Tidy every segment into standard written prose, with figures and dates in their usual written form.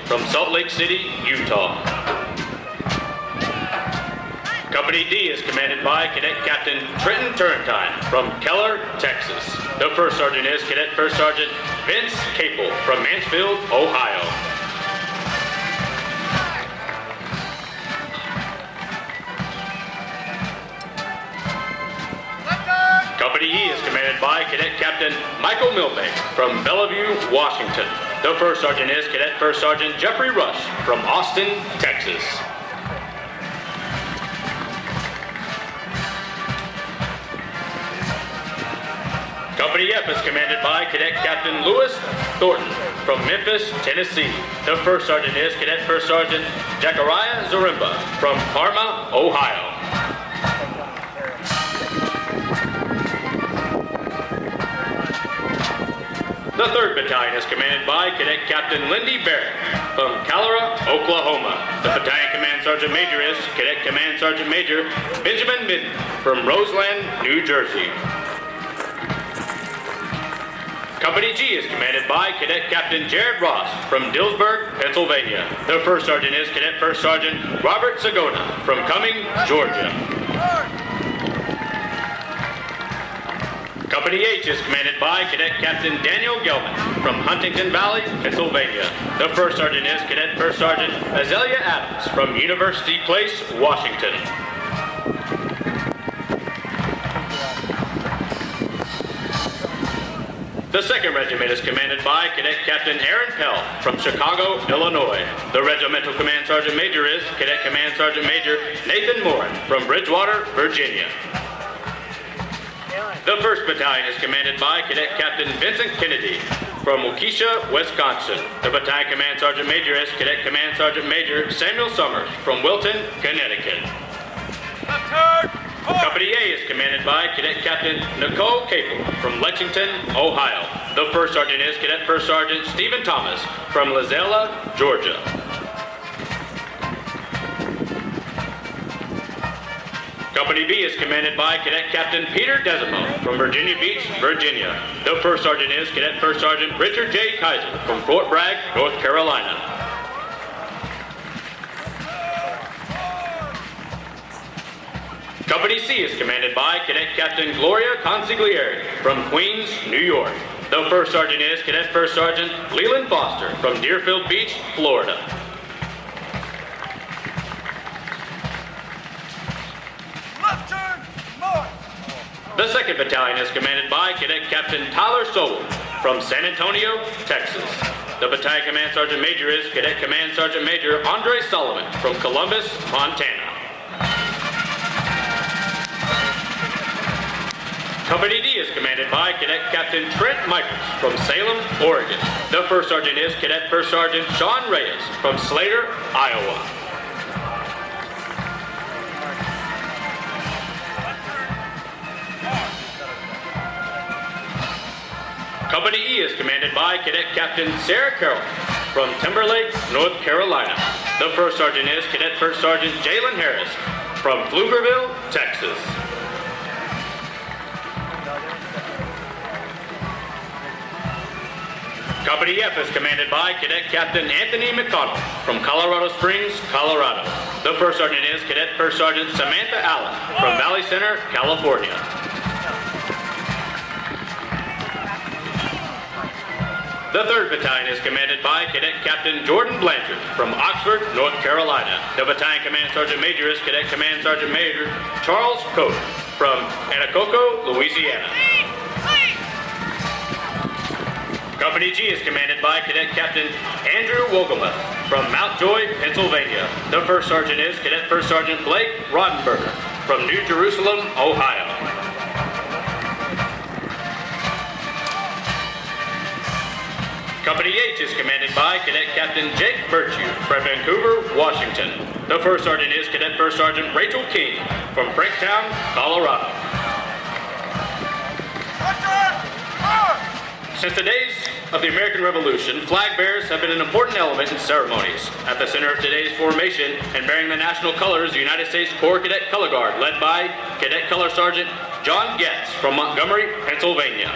from Salt Lake City, Utah. Company D is commanded by Cadet Captain Trenton Turrentine from Keller, Texas. The First Sergeant is Cadet First Sergeant Vince Capel from Mansfield, Ohio. Company E is commanded by Cadet Captain Michael Milbank from Bellevue, Washington. The First Sergeant is Cadet First Sergeant Jeffrey Rush from Austin, Texas. Company F is commanded by Cadet Captain Lewis Thornton from Memphis, Tennessee. The First Sergeant is Cadet First Sergeant Zachariah Zaremba from Parma, Ohio. The 3rd Battalion is commanded by Cadet Captain Lindy Barrett from Calera, Oklahoma. The Battalion Command Sergeant Major is Cadet Command Sergeant Major Benjamin Midden from Roseland, New Jersey. Company G is commanded by Cadet Captain Jared Ross from Dillsburg, Pennsylvania. The First Sergeant is Cadet First Sergeant Robert Sagona from Cumming, Georgia. Company H is commanded by Cadet Captain Daniel Gelman from Huntington Valley, Pennsylvania. The First Sergeant is Cadet First Sergeant Azalea Adams from University Place, Washington. The 2nd Regiment is commanded by Cadet Captain Aaron Pell from Chicago, Illinois. The Regimental Command Sergeant Major is Cadet Command Sergeant Major Nathan Morin from Bridgewater, Virginia. The 1st Battalion is commanded by Cadet Captain Vincent Kennedy from Waukesha, Wisconsin. The Battalion Command Sergeant Major is Cadet Command Sergeant Major Samuel Summers from Wilton, Connecticut. Company A is commanded by Cadet Captain Nicole Capel from Lexington, Ohio. The First Sergeant is Cadet First Sergeant Stephen Thomas from Lizella, Georgia. Company B is commanded by Cadet Captain Peter Desimo from Virginia Beach, Virginia. The First Sergeant is Cadet First Sergeant Richard J. Kaiser from Fort Bragg, North Carolina. Company C is commanded by Cadet Captain Gloria Consigliere from Queens, New York. The First Sergeant is Cadet First Sergeant Leland Foster from Deerfield Beach, Florida. Left turn, more. The 2nd Battalion is commanded by Cadet Captain Tyler Sowell from San Antonio, Texas. The Battalion Command Sergeant Major is Cadet Command Sergeant Major Andre Sullivan from Columbus, Montana. Company D is commanded by Cadet Captain Trent Michaels from Salem, Oregon. The First Sergeant is Cadet First Sergeant Sean Reyes from Slater, Iowa. Company E is commanded by Cadet Captain Sarah Carroll from Timberlake, North Carolina. The First Sergeant is Cadet First Sergeant Jalen Harris from Pflugerville, Texas. Company F is commanded by Cadet Captain Anthony McConnell from Colorado Springs, Colorado. The First Sergeant is Cadet First Sergeant Samantha Allen from Valley Center, California. The 3rd Battalion is commanded by Cadet Captain Jordan Blanchard from Oxford, North Carolina. The Battalion Command Sergeant Major is Cadet Command Sergeant Major Charles Cote from Anacoco, Louisiana. Company G is commanded by Cadet Captain Andrew Wogelmuth from Mount Joy, Pennsylvania. The First Sergeant is Cadet First Sergeant Blake Rodenberger from New Jerusalem, Ohio. Company H is commanded by Cadet Captain Jake Virtue from Vancouver, Washington. The First Sergeant is Cadet First Sergeant Rachel King from Franktown, Colorado. Since the days of the American Revolution, flag bearers have been an important element in ceremonies. At the center of today's formation and bearing the national colors, the United States Corps Cadet Color Guard, led by Cadet Color Sergeant John Getz from Montgomery, Pennsylvania.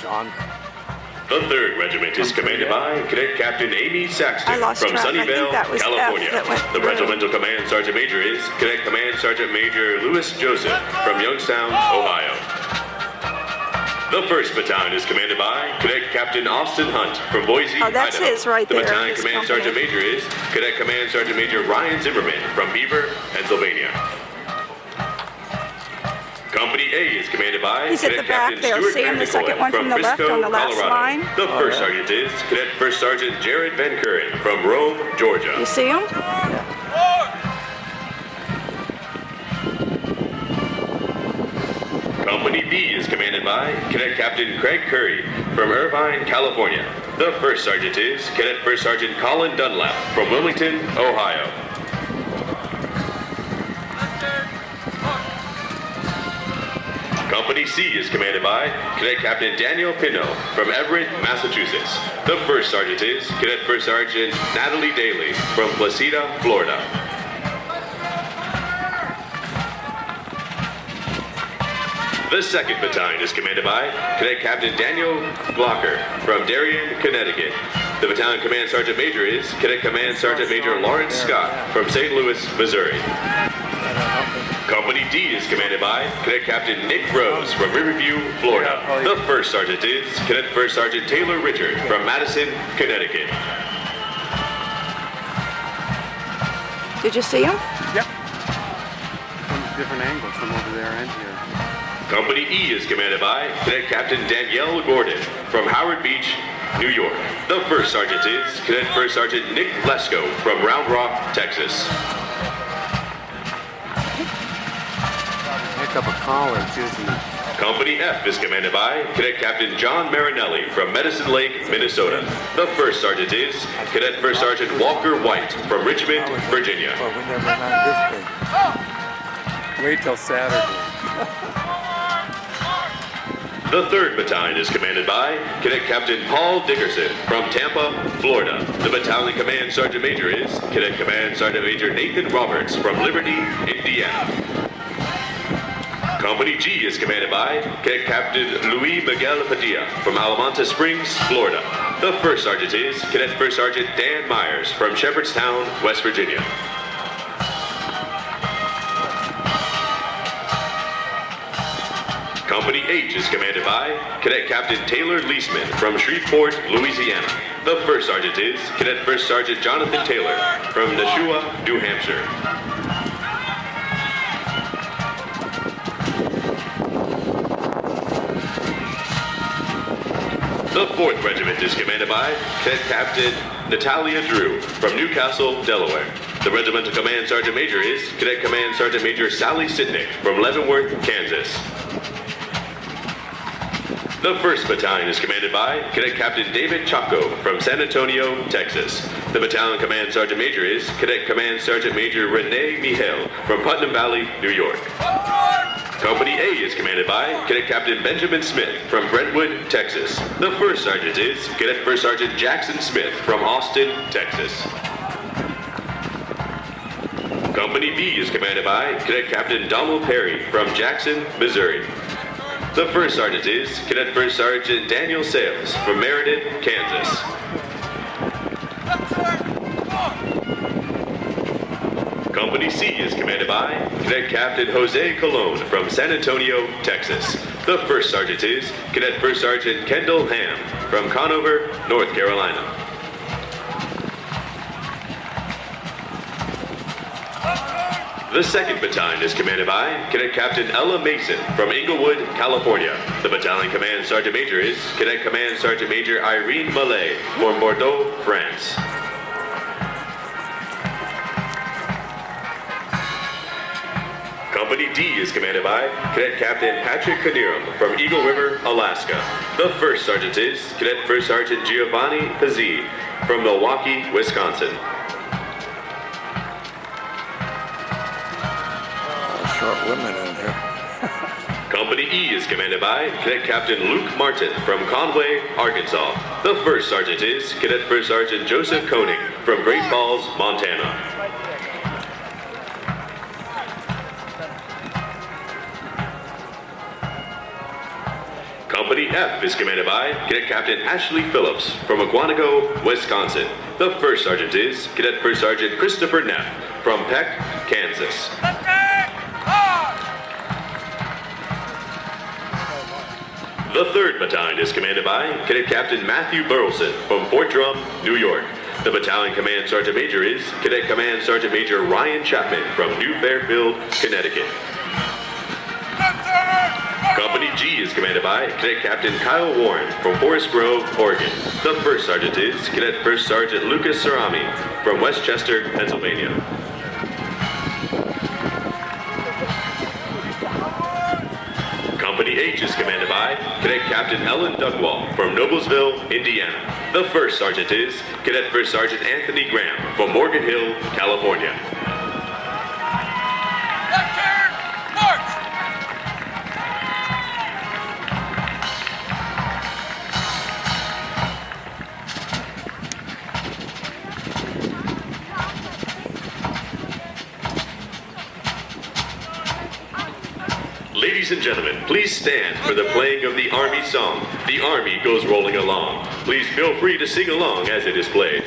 John. The 3rd Regiment is commanded by Cadet Captain Amy I Saxton lost from track. I think Sunnyvale, that was F California. that went The through. Regimental Command Sergeant Major is Cadet Command Sergeant Major Louis Joseph from Youngstown, Ohio. The 1st Battalion is commanded by Cadet Captain Austin Hunt from Boise, Oh, that's Idaho. his right the there, Battalion his Command company. Sergeant Major is Cadet Command Sergeant Major Ryan Zimmerman from Beaver, Pennsylvania. Company A is commanded by He's at Cadet the back Captain there. Stuart See him, the second one from the left Frisco, on the last Colorado. line? The 1st Sergeant is Cadet First Sergeant Jared Van Curran from Rome, Georgia. You see him? Company B is commanded by Cadet Captain Craig Curry from Irvine, California. The 1st Sergeant is Cadet First Sergeant Colin Dunlap from Wilmington, Ohio. Company C is commanded by Cadet Captain Daniel Pino from Everett, Massachusetts. The 1st Sergeant is Cadet First Sergeant Natalie Daly from Placida, Florida. The 2nd Battalion is commanded by Cadet Captain Daniel Glocker from Darien, Connecticut. The Battalion Command Sergeant Major is Cadet Command Sergeant Major Lawrence Scott from St. Louis, Missouri. Company D is commanded by Cadet Captain Nick Rose from Riverview, Florida. The 1st Sergeant is Cadet First Sergeant Taylor Richard from Madison, Connecticut. Did you see him? Yep. From different angles, from over there and here. Company E is commanded by Cadet Captain Danielle Gordon from Howard Beach, New York. The 1st Sergeant is Cadet First Sergeant Nick Lesko from Round Rock, Texas. Pick up a college, isn't it? Company F is commanded by Cadet Captain John Marinelli from Medicine Lake, Minnesota. The 1st Sergeant is Cadet First Sergeant Walker White from Richmond, Virginia. Well, we never had this big. Wait till Saturday. The 3rd Battalion is commanded by Cadet Captain Paul Dickerson from Tampa, Florida. The Battalion Command Sergeant Major is Cadet Command Sergeant Major Nathan Roberts from Liberty, Indiana. Company G is commanded by Cadet Captain Luis Miguel Padilla from Alamanta Springs, Florida. The 1st Sergeant is Cadet First Sergeant Dan Myers from Shepherdstown, West Virginia. Company H is commanded by Cadet Captain Taylor Leisman from Shreveport, Louisiana. The 1st Sergeant is Cadet First Sergeant Jonathan Taylor from Nashua, New Hampshire. The 4th Regiment is commanded by Cadet Captain Natalia Drew from Newcastle, Delaware. The Regimental Command Sergeant Major is Cadet Command Sergeant Major Sally Sitnick from Leavenworth, Kansas. The 1st Battalion is commanded by Cadet Captain David Chaco from San Antonio, Texas. The Battalion Command Sergeant Major is Cadet Command Sergeant Major Renee Mihel from Putnam Valley, New York. Company A is commanded by Cadet Captain Benjamin Smith from Brentwood, Texas. The 1st Sergeant is Cadet First Sergeant Jackson Smith from Austin, Texas. Company B is commanded by Cadet Captain Donald Perry from Jackson, Missouri. The 1st Sergeant is Cadet First Sergeant Daniel Sales from Meriden, Kansas. Company C is commanded by Cadet Captain Jose Colon from San Antonio, Texas. The 1st Sergeant is Cadet First Sergeant Kendall Ham from Conover, North Carolina. The 2nd Battalion is commanded by Cadet Captain Ella Mason from Inglewood, California. The Battalion Command Sergeant Major is Cadet Command Sergeant Major Irene Mallet from Bordeaux, France. Company D is commanded by Cadet Captain Patrick Kaniram from Eagle River, Alaska. The 1st Sergeant is Cadet First Sergeant Giovanni Pazzi from Milwaukee, Wisconsin. Short women in here. Company E is commanded by Cadet Captain Luke Martin from Conway, Arkansas. The 1st Sergeant is Cadet First Sergeant Joseph Koenig from Great Falls, Montana. Company F is commanded by Cadet Captain Ashley Phillips from Aguanago, Wisconsin. The first sergeant is Cadet First Sergeant Christopher Neff from Peck, Kansas. Left turn, march! The 3rd Battalion is commanded by Cadet Captain Matthew Burleson from Fort Drum, New York. The Battalion Command Sergeant Major is Cadet Command Sergeant Major Ryan Chapman from New Fairfield, Connecticut. Left turn, march! Company G is commanded by Cadet Captain Kyle Warren from Forest Grove, Oregon. The first sergeant is Cadet First Sergeant Lucas Sarami from Westchester, Pennsylvania. Company H is commanded by Cadet Captain Ellen Dugwall from Noblesville, Indiana. The first sergeant is Cadet First Sergeant Anthony Graham from Morgan Hill, California. Left turn, march! Ladies and gentlemen, please stand for the playing of the Army song, The Army Goes Rolling Along. Please feel free to sing along as it is played.